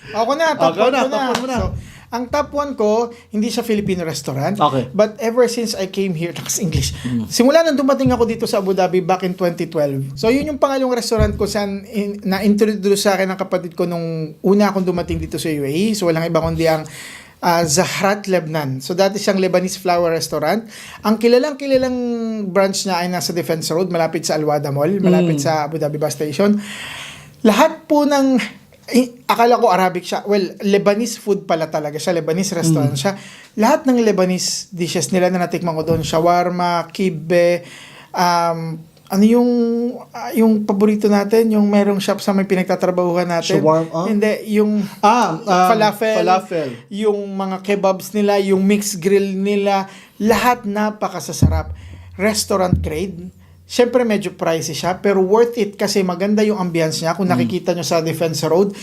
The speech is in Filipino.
Ako na, top 1 ko na. top one mo na. So, ang top 1 ko, hindi siya Filipino restaurant. Okay. But ever since I came here, nakas English. Simula nang dumating ako dito sa Abu Dhabi back in 2012. So yun yung pangalawang restaurant ko saan na-introduce sa akin ng kapatid ko nung una akong dumating dito sa UAE. So walang iba kundi ang Zahrat Lebanon. So dati siyang Lebanese flower restaurant. Ang kilalang branch niya ay nasa Defense Road, malapit sa Al-Wada Mall, malapit sa Abu Dhabi Bus Station. Lahat po ng akala ko Arabic siya. Well, Lebanese food pala talaga siya. Lebanese restaurant siya. Lahat ng Lebanese dishes nila na natikman ko doon. Shawarma, kibbeh, ano yung paborito natin? Yung merong shop sa may pinagtatrabahuhan natin. Shawarma? Hindi, yung falafel. Yung mga kebabs nila, yung mixed grill nila. Lahat napakasasarap. Restaurant grade. Siyempre medyo pricey siya pero worth it kasi maganda yung ambience niya. Kung nakikita nyo sa Defense Road,